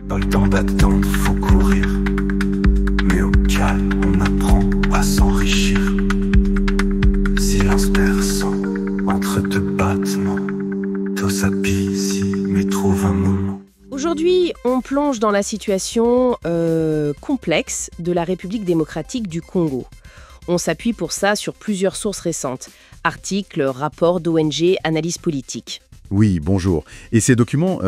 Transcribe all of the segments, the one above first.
Pas le temps d'attendre, faut courir. Mais au calme, on apprend à s'enrichir. Silence perçant entre deux battements. Tout s'habille ici, mais trouve un moment. Aujourd'hui, on plonge dans la situation complexe de la République démocratique du Congo. On s'appuie pour ça sur plusieurs sources récentes. Articles, rapports d'ONG, analyses politiques. Oui, bonjour. Et ces documents,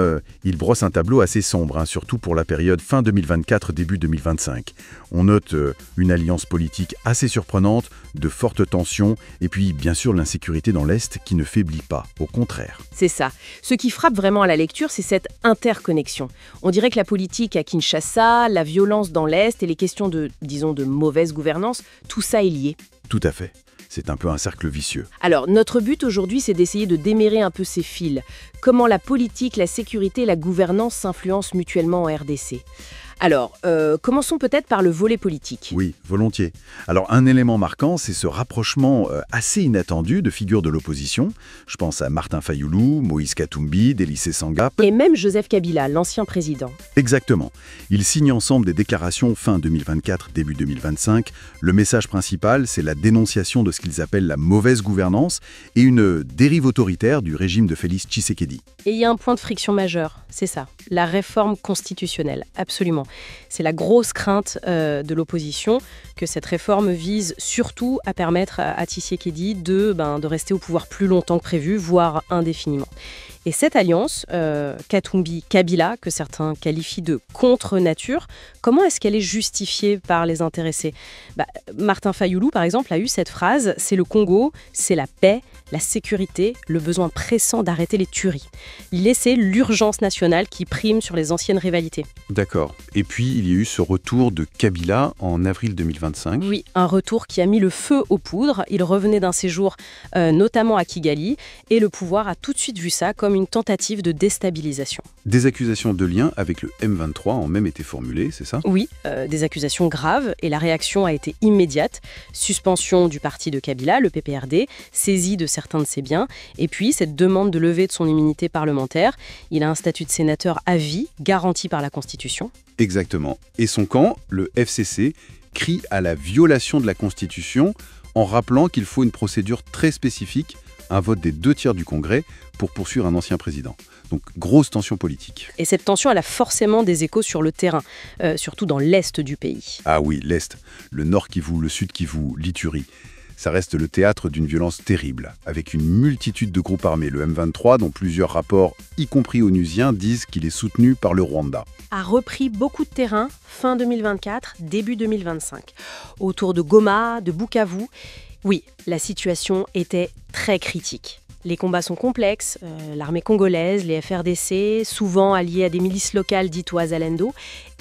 ils brossent un tableau assez sombre, surtout pour la période fin 2024, début 2025. On note une alliance politique assez surprenante, de fortes tensions, et puis bien sûr l'insécurité dans l'Est qui ne faiblit pas, au contraire. C'est ça. Ce qui frappe vraiment à la lecture, c'est cette interconnexion. On dirait que la politique à Kinshasa, la violence dans l'Est et les questions de mauvaise gouvernance, tout ça est lié. Tout à fait. C'est un peu un cercle vicieux. Alors, notre but aujourd'hui, c'est d'essayer de démêler un peu ces fils. Comment la politique, la sécurité et la gouvernance s'influencent mutuellement en RDC. Alors, commençons peut-être par le volet politique. Oui, volontiers. Alors, un élément marquant, c'est ce rapprochement assez inattendu de figures de l'opposition. Je pense à Martin Fayulu, Moïse Katumbi, Délicé Sangap. Et même Joseph Kabila, l'ancien président. Exactement. Ils signent ensemble des déclarations fin 2024, début 2025. Le message principal, c'est la dénonciation de ce qu'ils appellent la mauvaise gouvernance et une dérive autoritaire du régime de Félix Tshisekedi. Et il y a un point de friction majeur, c'est ça, la réforme constitutionnelle, absolument. C'est la grosse crainte de l'opposition que cette réforme vise surtout à permettre à Tshisekedi de rester au pouvoir plus longtemps que prévu, voire indéfiniment. Et cette alliance, Katumbi-Kabila, que certains qualifient de contre-nature, comment est-ce qu'elle est justifiée par les intéressés ? Martin Fayulu, par exemple, a eu cette phrase « C'est le Congo, c'est la paix, la sécurité, le besoin pressant d'arrêter les tueries ». L'idée, c'est l'urgence nationale qui prime sur les anciennes rivalités. D'accord. Et puis, il y a eu ce retour de Kabila en avril 2025. Oui, un retour qui a mis le feu aux poudres. Il revenait d'un séjour notamment à Kigali et le pouvoir a tout de suite vu ça comme une tentative de déstabilisation. Des accusations de lien avec le M23 ont même été formulées, c'est ça ? Oui, des accusations graves et la réaction a été immédiate. Suspension du parti de Kabila, le PPRD, saisie de certains de ses biens et puis cette demande de levée de son immunité parlementaire. Il a un statut de sénateur à vie, garanti par la Constitution. Exactement. Et son camp, le FCC, crie à la violation de la Constitution en rappelant qu'il faut une procédure très spécifique, un vote des 2/3 du Congrès pour poursuivre un ancien président. Donc, grosse tension politique. Et cette tension, elle a forcément des échos sur le terrain, surtout dans l'Est du pays. Ah oui, l'Est, le Nord Kivu, le Sud Kivu, l'Ituri. Ça reste le théâtre d'une violence terrible, avec une multitude de groupes armés. Le M23, dont plusieurs rapports, y compris onusiens, disent qu'il est soutenu par le Rwanda. A repris beaucoup de terrain fin 2024, début 2025. Autour de Goma, de Bukavu. Oui, la situation était très critique. Les combats sont complexes, l'armée congolaise, les FRDC, souvent alliés à des milices locales dites Wazalendo,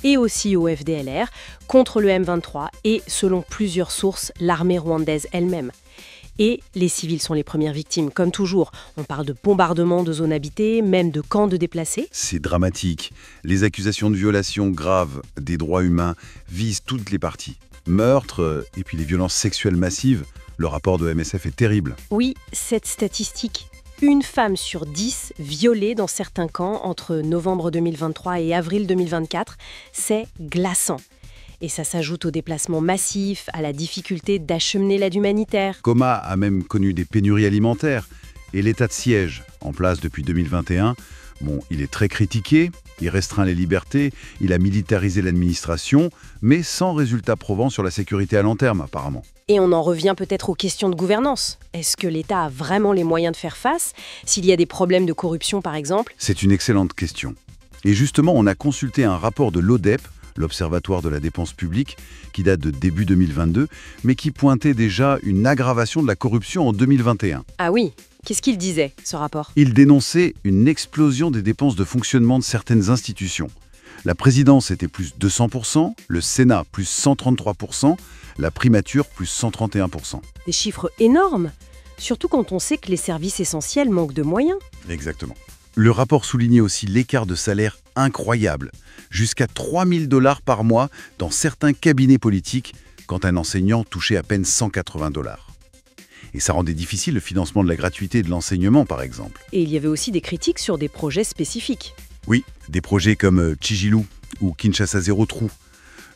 et aussi au FDLR, contre le M23 et, selon plusieurs sources, l'armée rwandaise elle-même. Et les civils sont les premières victimes, comme toujours. On parle de bombardements de zones habitées, même de camps de déplacés. C'est dramatique. Les accusations de violation grave des droits humains visent toutes les parties. Meurtres et puis les violences sexuelles massives. Le rapport de MSF est terrible. Oui, cette statistique, une femme sur 10 violée dans certains camps entre novembre 2023 et avril 2024, c'est glaçant. Et ça s'ajoute aux déplacements massifs, à la difficulté d'acheminer l'aide humanitaire. Goma a même connu des pénuries alimentaires. Et l'état de siège, en place depuis 2021, il est très critiqué, il restreint les libertés, il a militarisé l'administration, mais sans résultat probant sur la sécurité à long terme, apparemment. Et on en revient peut-être aux questions de gouvernance. Est-ce que l'État a vraiment les moyens de faire face ? S'il y a des problèmes de corruption, par exemple ? C'est une excellente question. Et justement, on a consulté un rapport de l'ODEP, l'Observatoire de la dépense publique, qui date de début 2022, mais qui pointait déjà une aggravation de la corruption en 2021. Ah oui ? Qu'est-ce qu'il disait, ce rapport ? Il dénonçait une explosion des dépenses de fonctionnement de certaines institutions. La présidence était plus 200%, le Sénat plus 133%, la primature plus 131%. Des chiffres énormes, surtout quand on sait que les services essentiels manquent de moyens. Exactement. Le rapport soulignait aussi l'écart de salaire incroyable, jusqu'à 3 000 $ par mois dans certains cabinets politiques, quand un enseignant touchait à peine 180 $. Et ça rendait difficile le financement de la gratuité de l'enseignement, par exemple. Et il y avait aussi des critiques sur des projets spécifiques. Oui, des projets comme Tshijilou, ou Kinshasa Zéro Trou.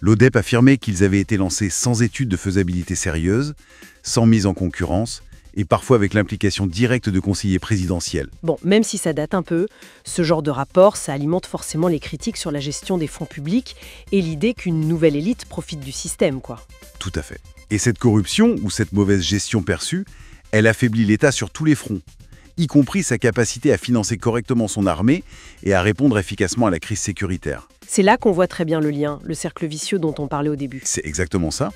L'ODEP affirmait qu'ils avaient été lancés sans étude de faisabilité sérieuse, sans mise en concurrence, et parfois avec l'implication directe de conseillers présidentiels. Bon, même si ça date un peu, ce genre de rapport, ça alimente forcément les critiques sur la gestion des fonds publics et l'idée qu'une nouvelle élite profite du système, quoi. Tout à fait. Et cette corruption, ou cette mauvaise gestion perçue, elle affaiblit l'État sur tous les fronts, y compris sa capacité à financer correctement son armée et à répondre efficacement à la crise sécuritaire. C'est là qu'on voit très bien le lien, le cercle vicieux dont on parlait au début. C'est exactement ça.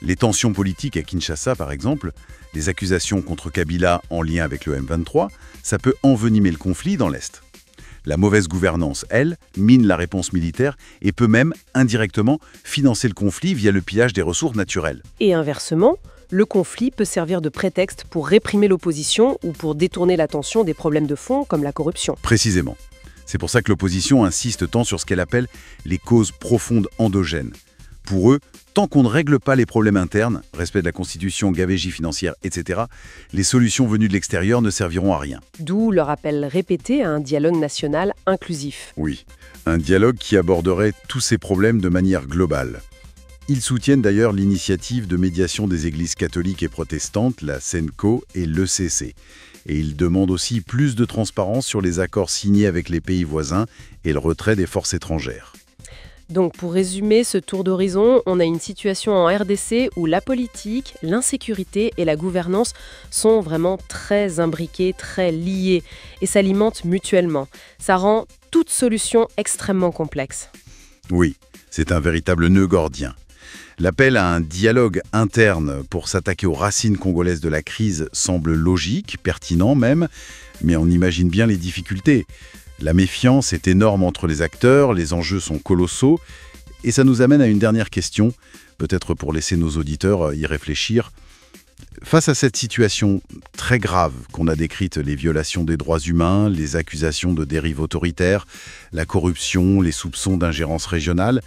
Les tensions politiques à Kinshasa, par exemple, les accusations contre Kabila en lien avec le M23, ça peut envenimer le conflit dans l'Est. La mauvaise gouvernance, elle, mine la réponse militaire et peut même, indirectement, financer le conflit via le pillage des ressources naturelles. Et inversement, le conflit peut servir de prétexte pour réprimer l'opposition ou pour détourner l'attention des problèmes de fond comme la corruption. Précisément. C'est pour ça que l'opposition insiste tant sur ce qu'elle appelle les causes profondes endogènes. Pour eux, tant qu'on ne règle pas les problèmes internes, respect de la Constitution, gabegie financière, etc., les solutions venues de l'extérieur ne serviront à rien. D'où leur appel répété à un dialogue national inclusif. Oui, un dialogue qui aborderait tous ces problèmes de manière globale. Ils soutiennent d'ailleurs l'initiative de médiation des églises catholiques et protestantes, la SENCO et l'ECC. Et ils demandent aussi plus de transparence sur les accords signés avec les pays voisins et le retrait des forces étrangères. Donc pour résumer ce tour d'horizon, on a une situation en RDC où la politique, l'insécurité et la gouvernance sont vraiment très imbriquées, très liées et s'alimentent mutuellement. Ça rend toute solution extrêmement complexe. Oui, c'est un véritable nœud gordien. L'appel à un dialogue interne pour s'attaquer aux racines congolaises de la crise semble logique, pertinent même, mais on imagine bien les difficultés. La méfiance est énorme entre les acteurs, les enjeux sont colossaux, et ça nous amène à une dernière question, peut-être pour laisser nos auditeurs y réfléchir. Face à cette situation très grave qu'on a décrite, les violations des droits humains, les accusations de dérive autoritaire, la corruption, les soupçons d'ingérence régionale,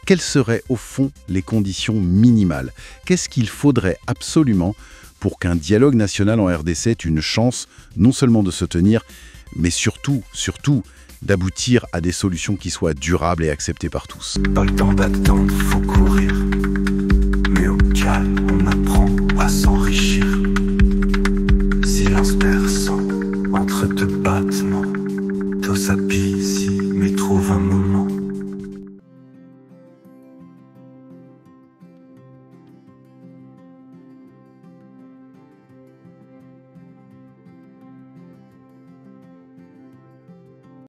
quelles seraient au fond les conditions minimales? Qu'est-ce qu'il faudrait absolument pour qu'un dialogue national en RDC ait une chance non seulement de se tenir, mais surtout, d'aboutir à des solutions qui soient durables et acceptées par tous? Pas le temps d'attendre, faut courir. Mais au calme, on apprend à s'enrichir. Silence perçant entre deux battements. Tous s'habillent ici, mais trouve un moment.